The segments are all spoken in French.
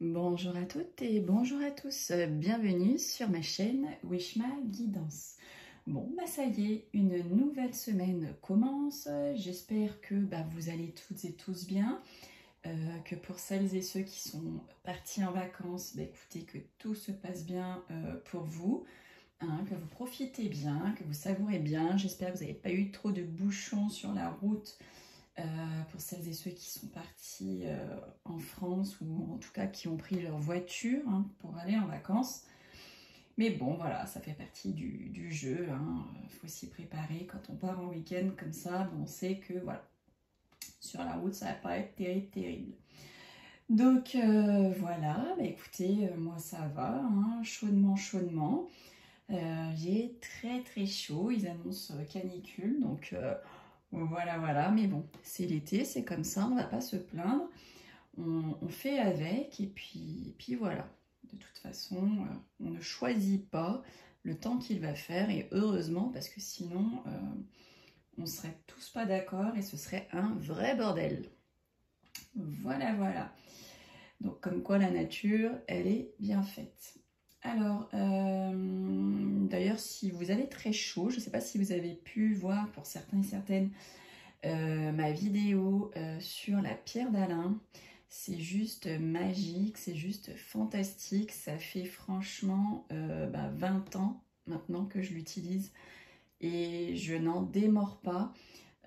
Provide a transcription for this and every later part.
Bonjour à toutes et bonjour à tous, bienvenue sur ma chaîne Wishma Guidance. Bon, ça y est, une nouvelle semaine commence, j'espère que vous allez toutes et tous bien, que pour celles et ceux qui sont partis en vacances, écoutez, que tout se passe bien pour vous, hein, que vous profitez bien, que vous savourez bien. J'espère que vous n'avez pas eu trop de bouchons sur la route. Pour celles et ceux qui sont partis en France ou en tout cas qui ont pris leur voiture pour aller en vacances. Mais bon, voilà, ça fait partie du jeu. Faut s'y préparer quand on part en week-end comme ça. On sait que voilà, sur la route, ça va pas être terrible. Donc voilà, écoutez, moi ça va, chaudement. J'ai très chaud. Ils annoncent canicule, donc voilà, mais bon, c'est l'été, c'est comme ça, on va pas se plaindre, on fait avec, et puis voilà. De toute façon, on ne choisit pas le temps qu'il va faire, et heureusement, parce que sinon, on serait tous pas d'accord, et ce serait un vrai bordel. Voilà. Donc, comme quoi la nature, elle est bien faite. Alors, d'ailleurs, si vous avez très chaud, je ne sais pas si vous avez pu voir pour certains et certaines ma vidéo sur la pierre d'Alain. C'est juste magique, c'est juste fantastique. Ça fait franchement 20 ans maintenant que je l'utilise et je n'en démords pas.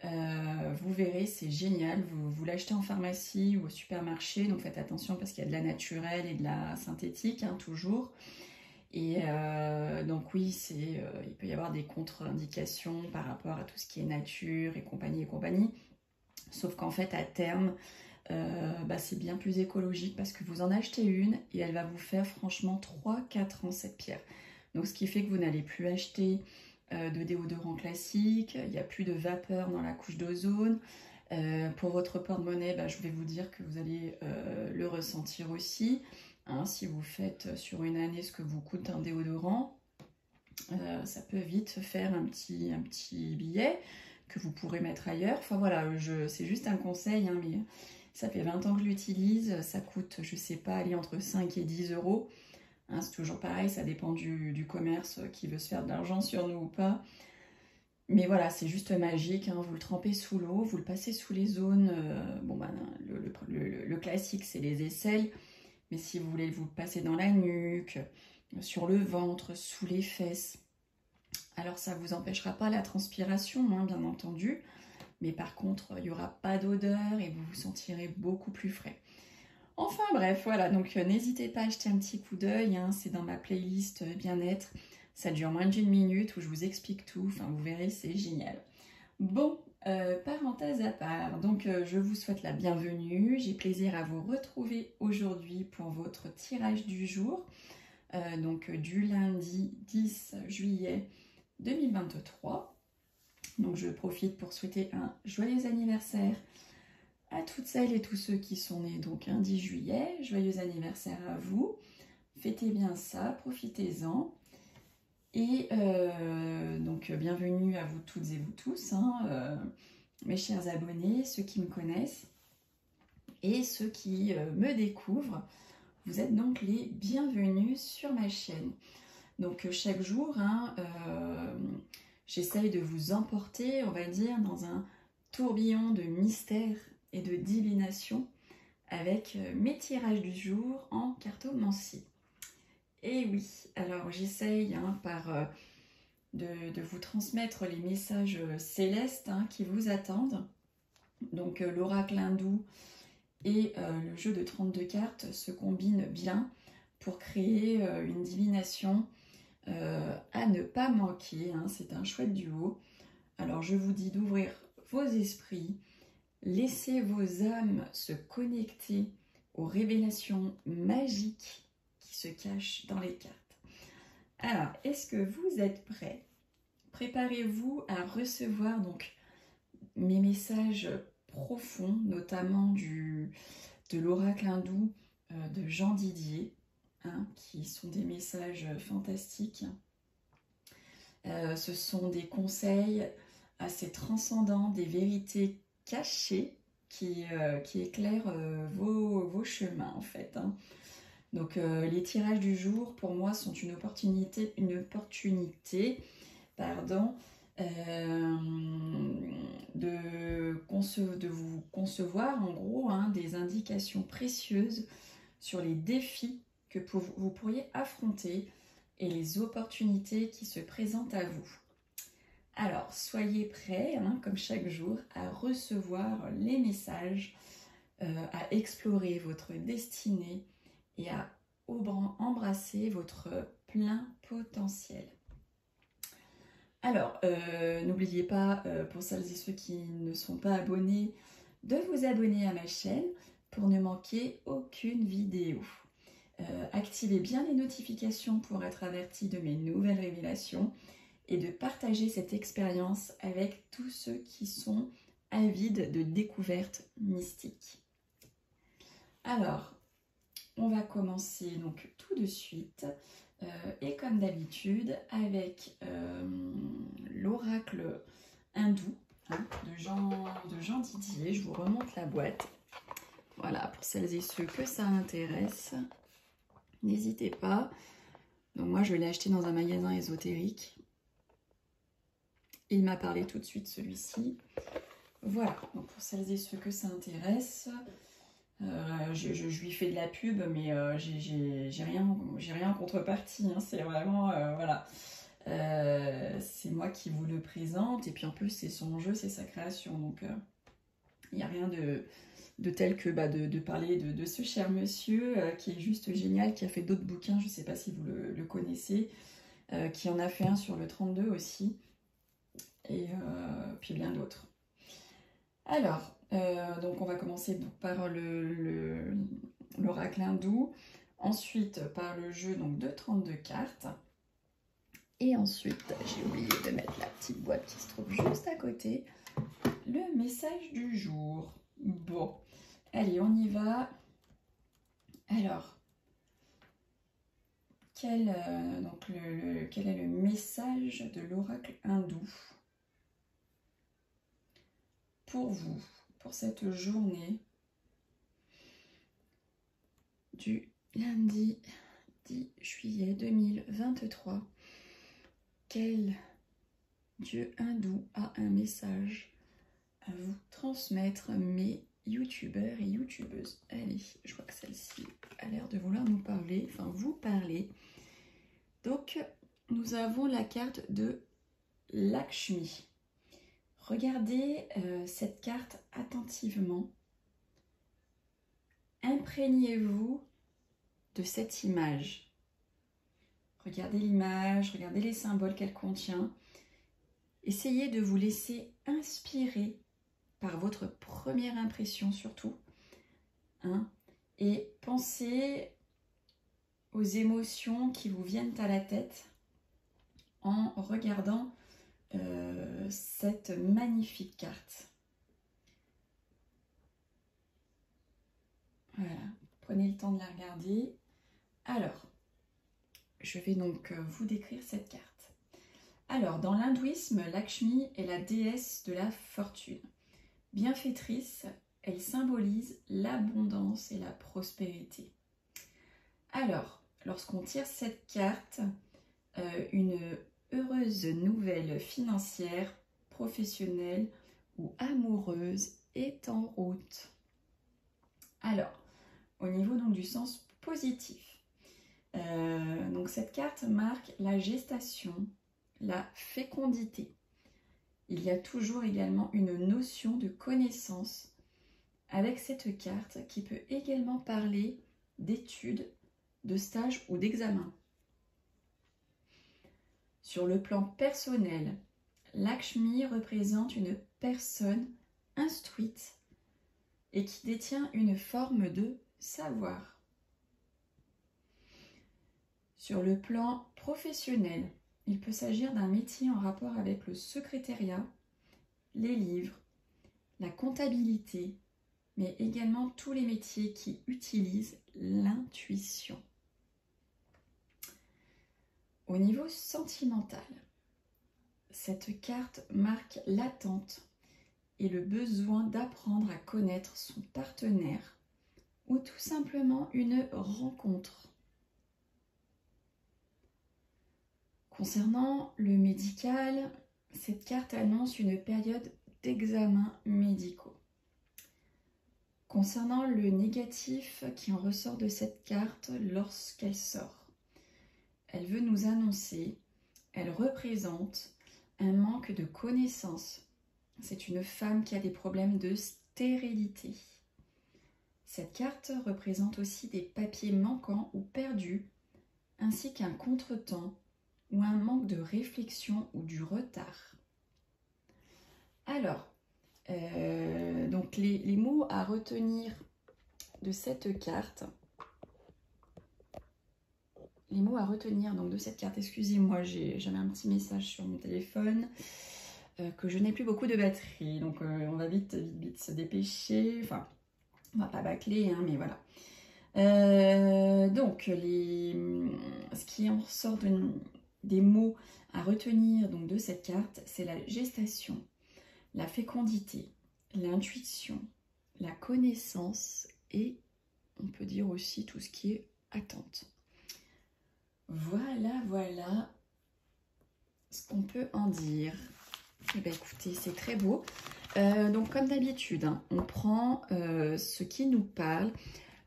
Vous verrez, c'est génial. Vous l'achetez en pharmacie ou au supermarché, donc faites attention parce qu'il y a de la naturelle et de la synthétique, toujours. Et donc oui, il peut y avoir des contre-indications par rapport à tout ce qui est nature et compagnie. Sauf qu'en fait, à terme, c'est bien plus écologique parce que vous en achetez une et elle va vous faire franchement 3-4 ans cette pierre. Donc ce qui fait que vous n'allez plus acheter de déodorant classique, il n'y a plus de vapeur dans la couche d'ozone. Pour votre porte-monnaie, je vais vous dire que vous allez le ressentir aussi. Si vous faites sur une année ce que vous coûte un déodorant, ça peut vite faire un petit billet que vous pourrez mettre ailleurs. Enfin voilà, c'est juste un conseil, mais ça fait 20 ans que je l'utilise, ça coûte, je sais pas, aller entre 5 et 10 euros. C'est toujours pareil, ça dépend du commerce qui veut se faire de l'argent sur nous ou pas. Mais voilà, c'est juste magique, vous le trempez sous l'eau, vous le passez sous les zones. Le classique, c'est les aisselles. Mais si vous voulez vous le passer dans la nuque, sur le ventre, sous les fesses, alors ça ne vous empêchera pas la transpiration, bien entendu. Mais par contre, il n'y aura pas d'odeur et vous vous sentirez beaucoup plus frais. Enfin bref, voilà, donc n'hésitez pas à jeter un petit coup d'œil, c'est dans ma playlist bien-être. Ça dure moins d'1 minute où je vous explique tout, vous verrez, c'est génial. Bon, parenthèse à part, donc je vous souhaite la bienvenue. J'ai plaisir à vous retrouver aujourd'hui pour votre tirage du jour, donc du lundi 10 juillet 2023. Donc je profite pour souhaiter un joyeux anniversaire à toutes celles et tous ceux qui sont nés donc un 10 juillet. Joyeux anniversaire à vous. Fêtez bien ça, profitez-en. Et donc bienvenue à vous toutes et vous tous, mes chers abonnés, ceux qui me connaissent et ceux qui me découvrent. Vous êtes donc les bienvenus sur ma chaîne. Donc chaque jour, j'essaye de vous emporter, on va dire, dans un tourbillon de mystère et de divination avec mes tirages du jour en cartomancie. Et oui, alors j'essaye de vous transmettre les messages célestes qui vous attendent. Donc l'oracle hindou et le jeu de 32 cartes se combinent bien pour créer une divination à ne pas manquer. C'est un chouette duo. Alors je vous dis d'ouvrir vos esprits, laissez vos âmes se connecter aux révélations magiques qui se cachent dans les cartes. Alors, est-ce que vous êtes prêts? Préparez-vous à recevoir donc mes messages profonds, notamment de l'oracle hindou de Jean Didier, qui sont des messages fantastiques. Ce sont des conseils assez transcendants, des vérités cachées qui éclairent vos chemins en fait. Donc les tirages du jour pour moi sont une opportunité pardon, de vous concevoir en gros hein, des indications précieuses sur les défis que vous pourriez affronter et les opportunités qui se présentent à vous. Alors, soyez prêts, hein, comme chaque jour, à recevoir les messages, à explorer votre destinée et à embrasser votre plein potentiel. Alors, n'oubliez pas, pour celles et ceux qui ne sont pas abonnés, de vous abonner à ma chaîne pour ne manquer aucune vidéo. Activez bien les notifications pour être averti de mes nouvelles révélations et de partager cette expérience avec tous ceux qui sont avides de découvertes mystiques. Alors, on va commencer donc tout de suite et comme d'habitude avec l'oracle hindou hein, de Jean Didier. Je vous remonte la boîte. Voilà, pour celles et ceux que ça intéresse, n'hésitez pas. Donc moi, je l'ai acheté dans un magasin ésotérique. Il m'a parlé tout de suite, celui-ci. Voilà, donc pour celles et ceux que ça intéresse, je lui fais de la pub, mais j'ai rien en contrepartie. Hein, c'est vraiment, voilà. C'est moi qui vous le présente. Et puis en plus, c'est son jeu, c'est sa création. Donc, il n'y a rien de tel que de parler de ce cher monsieur qui est juste génial, qui a fait d'autres bouquins, je ne sais pas si vous le connaissez, qui en a fait un sur le 32 aussi. Et puis bien d'autres. Alors, donc on va commencer donc, par l'oracle hindou, ensuite par le jeu donc, de 32 cartes, et ensuite, j'ai oublié de mettre la petite boîte qui se trouve juste à côté, le message du jour. Bon, allez, on y va. Alors, quel est le message de l'oracle hindou pour vous, pour cette journée du lundi 10 juillet 2023. Quel dieu hindou a un message à vous transmettre, mes youtubeurs et youtubeuses? Allez, je vois que celle-ci a l'air de vouloir nous parler, enfin vous parler. Donc, nous avons la carte de Lakshmi. Regardez cette carte attentivement. Imprégnez-vous de cette image. Regardez l'image, regardez les symboles qu'elle contient. Essayez de vous laisser inspirer par votre première impression surtout. Hein, et pensez aux émotions qui vous viennent à la tête en regardant cette magnifique carte. Voilà, prenez le temps de la regarder. Alors, je vais donc vous décrire cette carte. Alors, dans l'hindouisme, Lakshmi est la déesse de la fortune. Bienfaitrice, elle symbolise l'abondance et la prospérité. Alors, lorsqu'on tire cette carte, une heureuse nouvelle financière, professionnelle ou amoureuse est en route. Alors, au niveau donc, du sens positif, donc cette carte marque la gestation, la fécondité. Il y a toujours également une notion de connaissance avec cette carte qui peut également parler d'études, de stages ou d'examens. Sur le plan personnel, Lakshmi représente une personne instruite et qui détient une forme de savoir. Sur le plan professionnel, il peut s'agir d'un métier en rapport avec le secrétariat, les livres, la comptabilité, mais également tous les métiers qui utilisent l'intuition. Au niveau sentimental, cette carte marque l'attente et le besoin d'apprendre à connaître son partenaire ou tout simplement une rencontre. Concernant le médical, cette carte annonce une période d'examens médicaux. Concernant le négatif qui en ressort de cette carte lorsqu'elle sort, elle veut nous annoncer, elle représente un manque de connaissances. C'est une femme qui a des problèmes de stérilité. Cette carte représente aussi des papiers manquants ou perdus, ainsi qu'un contretemps ou un manque de réflexion ou du retard. Alors, donc les mots à retenir de cette carte, excusez-moi, j'avais un petit message sur mon téléphone, que je n'ai plus beaucoup de batterie, donc on va vite se dépêcher, enfin, on va pas bâcler, hein, mais voilà. Donc, ce qui en ressort des mots à retenir donc, de cette carte, c'est la gestation, la fécondité, l'intuition, la connaissance et on peut dire aussi tout ce qui est attente. Voilà ce qu'on peut en dire. Eh bien, écoutez, c'est très beau. Donc, comme d'habitude, hein, on prend ce qui nous parle.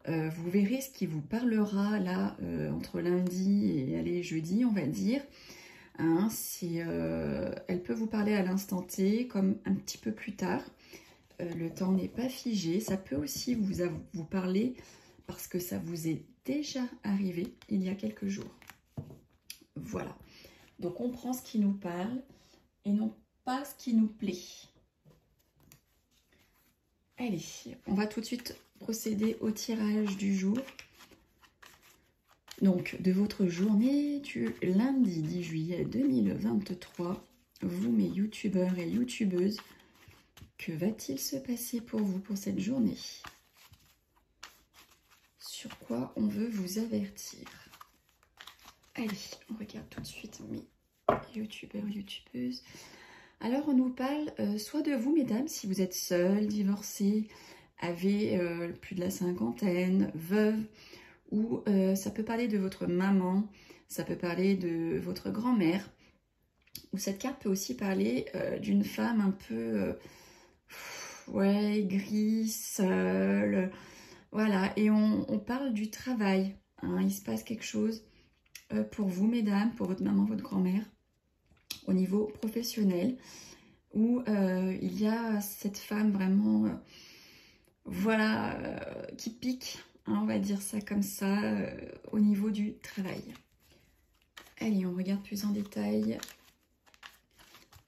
Vous verrez ce qui vous parlera là entre lundi et allez, jeudi, on va dire. Hein, elle peut vous parler à l'instant T comme un petit peu plus tard. Le temps n'est pas figé. Ça peut aussi vous parler parce que ça vous est déjà arrivé il y a quelques jours. Voilà. Donc on prend ce qui nous parle et non pas ce qui nous plaît. Allez, on va tout de suite procéder au tirage du jour. Donc, de votre journée du lundi 10 juillet 2023, vous mes youtubeurs et youtubeuses, que va-t-il se passer pour vous pour cette journée? Sur quoi on veut vous avertir? Allez, on regarde tout de suite mes youtubeurs, youtubeuses. Alors, on nous parle soit de vous, mesdames, si vous êtes seules, divorcées, avez plus de la cinquantaine, veuve, ou ça peut parler de votre maman, ça peut parler de votre grand-mère, ou cette carte peut aussi parler d'une femme un peu, ouais, grise, seule, voilà, et on parle du travail, hein, il se passe quelque chose pour vous, mesdames, pour votre maman, votre grand-mère, au niveau professionnel, où il y a cette femme vraiment, voilà, qui pique, on va dire ça comme ça, au niveau du travail. Allez, on regarde plus en détail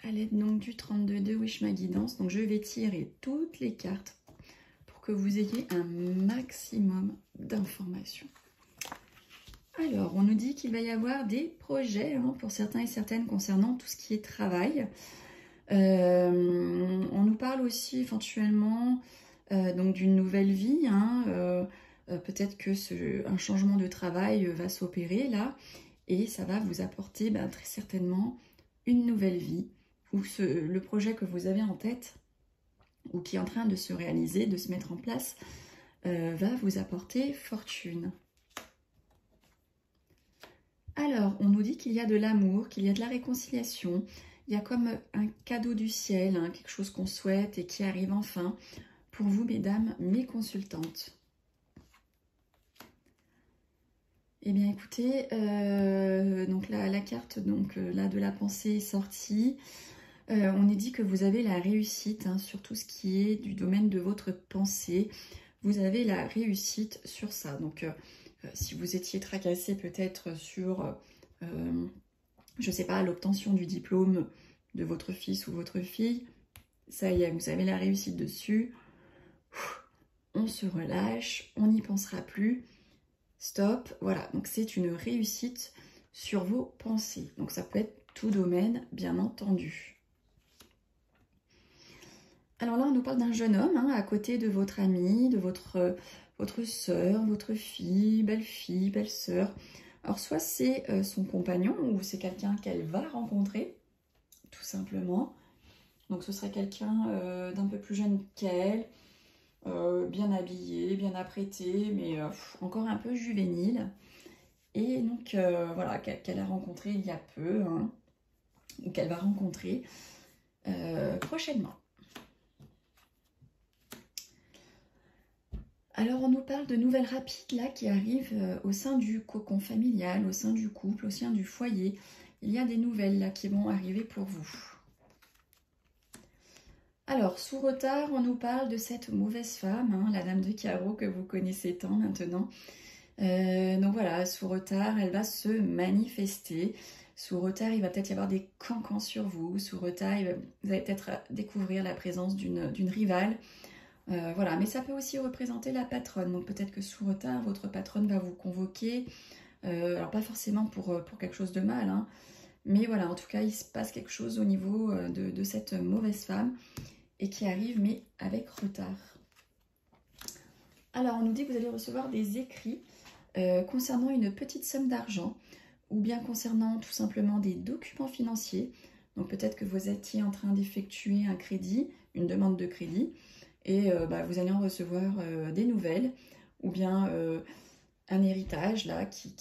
à l'aide donc du 32 de Wish Ma Guidance. Donc, je vais tirer toutes les cartes pour que vous ayez un maximum d'informations. Alors, on nous dit qu'il va y avoir des projets hein, pour certains et certaines concernant tout ce qui est travail. On nous parle aussi éventuellement donc d'une nouvelle vie, hein, peut-être que un changement de travail va s'opérer là et ça va vous apporter très certainement une nouvelle vie ou le projet que vous avez en tête ou qui est en train de se réaliser, de se mettre en place, va vous apporter fortune. Alors, on nous dit qu'il y a de l'amour, qu'il y a de la réconciliation, il y a comme un cadeau du ciel, hein, quelque chose qu'on souhaite et qui arrive enfin pour vous, mesdames, mes consultantes. Eh bien, écoutez, donc la carte donc, là, de la pensée est sortie. On nous dit que vous avez la réussite hein, sur tout ce qui est du domaine de votre pensée. Vous avez la réussite sur ça. Donc, si vous étiez tracassé peut-être sur, je ne sais pas, l'obtention du diplôme de votre fils ou votre fille, ça y est, vous avez la réussite dessus. On se relâche, on n'y pensera plus. Stop, voilà, donc c'est une réussite sur vos pensées. Donc ça peut être tout domaine, bien entendu. Alors là, on nous parle d'un jeune homme hein, à côté de votre ami, de votre sœur, votre fille, belle-sœur. Alors soit c'est son compagnon ou c'est quelqu'un qu'elle va rencontrer, tout simplement. Donc ce serait quelqu'un d'un peu plus jeune qu'elle, bien habillée, bien apprêtée, mais encore un peu juvénile. Et donc voilà, qu'elle a rencontré il y a peu, hein, ou qu'elle va rencontrer prochainement. Alors on nous parle de nouvelles rapides là qui arrivent au sein du cocon familial, au sein du couple, au sein du foyer. Il y a des nouvelles là qui vont arriver pour vous. Alors, sous retard, on nous parle de cette mauvaise femme, hein, la dame de carreau que vous connaissez tant maintenant. Donc voilà, sous retard, elle va se manifester. Sous retard, il va peut-être y avoir des cancans sur vous. Sous retard, vous allez peut-être découvrir la présence d'une rivale. Voilà, mais ça peut aussi représenter la patronne. Donc peut-être que sous retard, votre patronne va vous convoquer. Alors pas forcément pour quelque chose de mal, hein, mais voilà, en tout cas, il se passe quelque chose au niveau de cette mauvaise femme et qui arrive, mais avec retard. Alors, on nous dit que vous allez recevoir des écrits concernant une petite somme d'argent ou bien concernant tout simplement des documents financiers. Donc peut-être que vous étiez en train d'effectuer un crédit, une demande de crédit, et vous allez en recevoir des nouvelles, ou bien un héritage là qui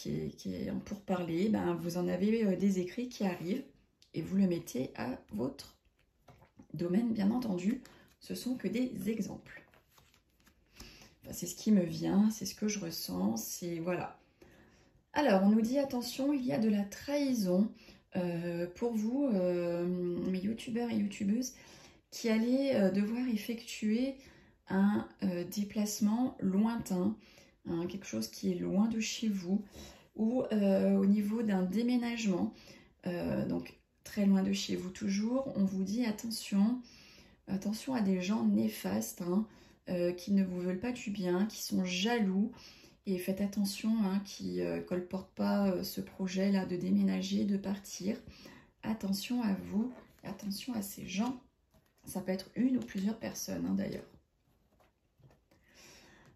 est en pourparlers. Vous en avez des écrits qui arrivent et vous le mettez à votre domaine, bien entendu. Ce sont que des exemples. Enfin, c'est ce qui me vient, c'est ce que je ressens, c'est voilà. Alors, on nous dit attention, il y a de la trahison pour vous, mes youtubeurs et youtubeuses, qui allez devoir effectuer un déplacement lointain, hein, quelque chose qui est loin de chez vous, ou au niveau d'un déménagement, donc très loin de chez vous toujours. On vous dit attention, attention à des gens néfastes, hein, qui ne vous veulent pas du bien, qui sont jaloux. Et faites attention, hein, qui ne colportent pas ce projet-là de déménager, de partir. Attention à vous, attention à ces gens. Ça peut être une ou plusieurs personnes, hein, d'ailleurs.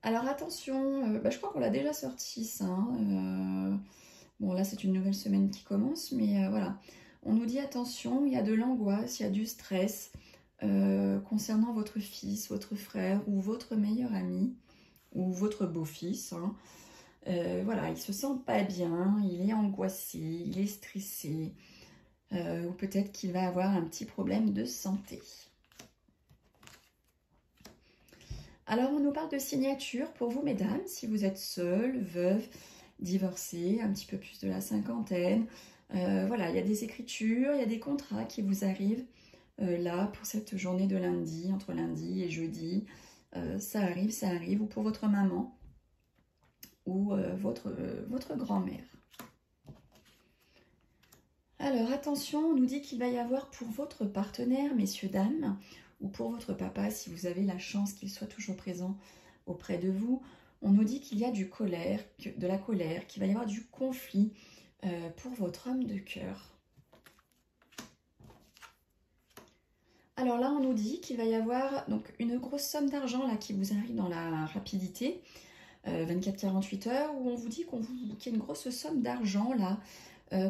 Alors attention, je crois qu'on l'a déjà sorti ça. Hein, bon là c'est une nouvelle semaine qui commence, mais voilà. On nous dit attention, il y a de l'angoisse, il y a du stress concernant votre fils, votre frère ou votre meilleur ami ou votre beau-fils. Hein. Voilà, il se sent pas bien, il est angoissé, il est stressé, ou peut-être qu'il va avoir un petit problème de santé. Alors, on nous parle de signature pour vous, mesdames, si vous êtes seule, veuve, divorcée, un petit peu plus de la cinquantaine. Voilà, il y a des écritures, il y a des contrats qui vous arrivent là pour cette journée de lundi, entre lundi et jeudi. Ça arrive, ou pour votre maman ou votre grand-mère. Alors, attention, on nous dit qu'il va y avoir pour votre partenaire, messieurs, dames, ou pour votre papa, si vous avez la chance qu'il soit toujours présent auprès de vous, on nous dit qu'il y a de la colère, qu'il va y avoir du conflit pour votre homme de cœur. Alors là, on nous dit qu'il va y avoir donc une grosse somme d'argent là qui vous arrive dans la rapidité, 24-48 heures, où on vous dit qu'il y a une grosse somme d'argent là,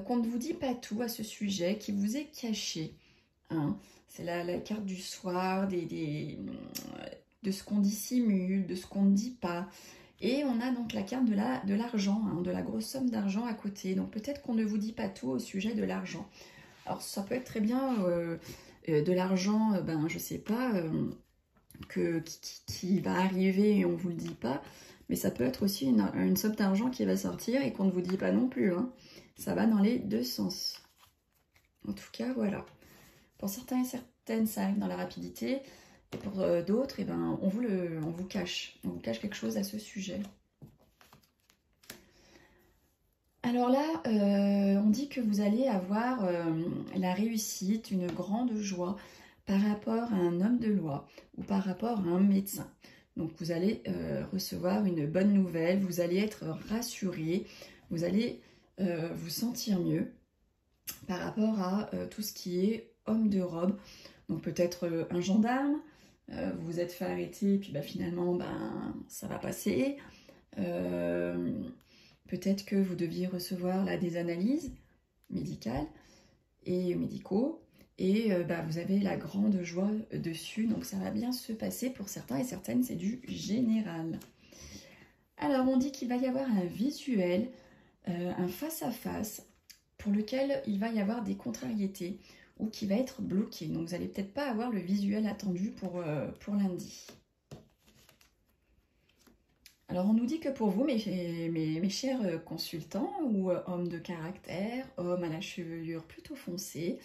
qu'on ne vous dit pas tout à ce sujet, qui vous est caché. Hein. C'est la carte du soir, de ce qu'on dissimule, de ce qu'on ne dit pas. Et on a donc la carte de l'argent, hein, de la grosse somme d'argent à côté. Donc peut-être qu'on ne vous dit pas tout au sujet de l'argent. Alors ça peut être très bien de l'argent, je sais pas, qui va arriver et on ne vous le dit pas. Mais ça peut être aussi une somme d'argent qui va sortir et qu'on ne vous dit pas non plus. Hein. Ça va dans les deux sens. En tout cas, voilà. Pour certains et certaines, ça arrive dans la rapidité. Et pour d'autres, on vous cache. On vous cache quelque chose à ce sujet. Alors là, on dit que vous allez avoir la réussite, une grande joie par rapport à un homme de loi ou par rapport à un médecin. Donc vous allez recevoir une bonne nouvelle, vous allez être rassuré, vous allez vous sentir mieux par rapport à tout ce qui est homme de robe. Donc peut-être un gendarme, vous vous êtes fait arrêter et puis finalement ça va passer. Peut-être que vous deviez recevoir là des analyses médicales et médicaux et vous avez la grande joie dessus, donc ça va bien se passer pour certains et certaines, c'est du général. Alors on dit qu'il va y avoir un visuel, un face-à-face, pour lequel il va y avoir des contrariétés ou qui va être bloqué, donc vous n'allez peut-être pas avoir le visuel attendu pour lundi. Alors on nous dit que pour vous, mes chers consultants ou hommes de caractère, hommes à la chevelure plutôt foncée,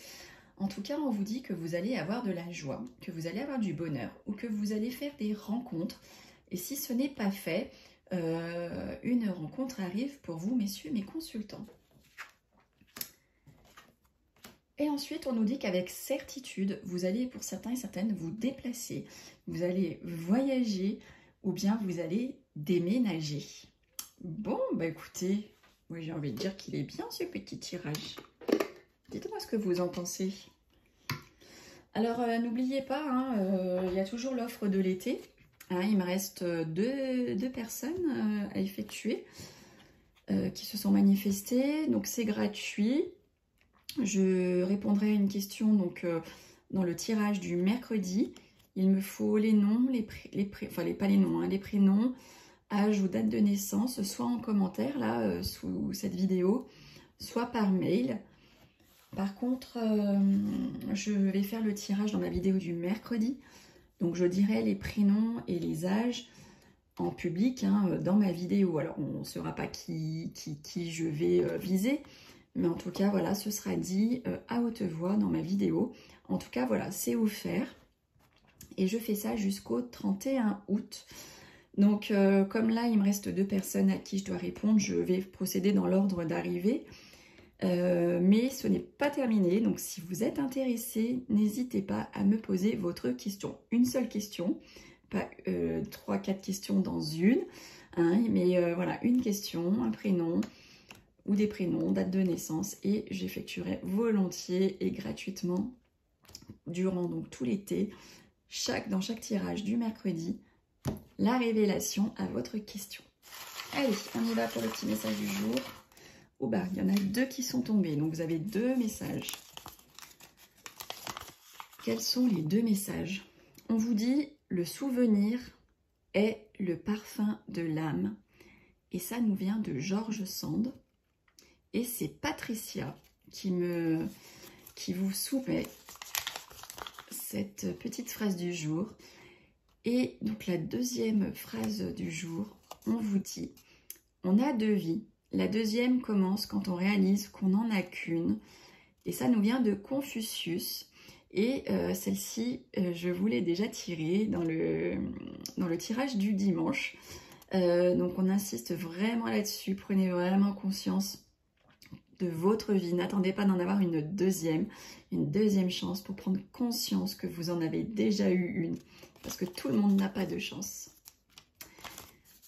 en tout cas on vous dit que vous allez avoir de la joie, que vous allez avoir du bonheur ou que vous allez faire des rencontres. Et si ce n'est pas fait, une rencontre arrive pour vous, messieurs mes consultants. Et ensuite, on nous dit qu'avec certitude, vous allez, pour certains et certaines, vous déplacer, vous allez voyager ou bien vous allez déménager. Bon, bah écoutez, moi j'ai envie de dire qu'il est bien ce petit tirage. Dites-moi ce que vous en pensez. Alors, n'oubliez pas, hein, il y a toujours l'offre de l'été. Hein, il me reste deux personnes à effectuer qui se sont manifestées. Donc, c'est gratuit. Je répondrai à une question donc, dans le tirage du mercredi. Il me faut les noms, pas les noms, hein, les prénoms, âge ou date de naissance, soit en commentaire là sous cette vidéo, soit par mail. Par contre, je vais faire le tirage dans ma vidéo du mercredi. Donc je dirai les prénoms et les âges en public hein, dans ma vidéo. Alors on ne saura pas qui je vais viser. Mais en tout cas, voilà, ce sera dit à haute voix dans ma vidéo. En tout cas, voilà, c'est offert. Et je fais ça jusqu'au 31 août. Donc, comme là, il me reste 2 personnes à qui je dois répondre, je vais procéder dans l'ordre d'arrivée. Mais ce n'est pas terminé. Donc, si vous êtes intéressé, n'hésitez pas à me poser votre question. Une seule question, pas 3-4 questions dans une. Hein, mais voilà, une question, un prénom ou des prénoms, date de naissance. Et j'effectuerai volontiers et gratuitement durant donc tout l'été, dans chaque tirage du mercredi, la révélation à votre question. Allez, on y va pour le petit message du jour. Oh bah, il y en a 2 qui sont tombés, donc vous avez 2 messages. Quels sont les 2 messages? On vous dit, le souvenir est le parfum de l'âme. Et ça nous vient de George Sand. Et c'est Patricia qui vous soumet cette petite phrase du jour. Et donc la deuxième phrase du jour, on vous dit, on a 2 vies. La deuxième commence quand on réalise qu'on n'en a qu'une. Et ça nous vient de Confucius. Et celle-ci, je vous l'ai déjà tirée dans le tirage du dimanche. Donc on insiste vraiment là-dessus. Prenez vraiment conscience de votre vie. N'attendez pas d'en avoir une deuxième chance pour prendre conscience que vous en avez déjà eu une. Parce que tout le monde n'a pas de chance.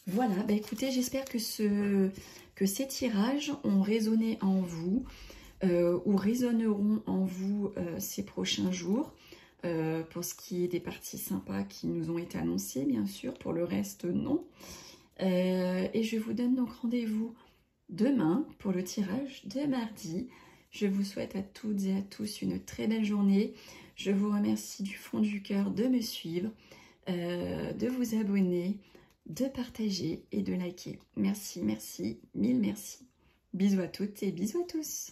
Voilà, bah écoutez, j'espère que ces tirages ont résonné en vous ou résonneront en vous ces prochains jours. Pour ce qui est des parties sympas qui nous ont été annoncées, bien sûr. Pour le reste, non. Et je vous donne donc rendez-vous demain pour le tirage de mardi. Je vous souhaite à toutes et à tous une très belle journée. Je vous remercie du fond du cœur de me suivre, de vous abonner, de partager et de liker. Merci, merci, mille merci. Bisous à toutes et bisous à tous.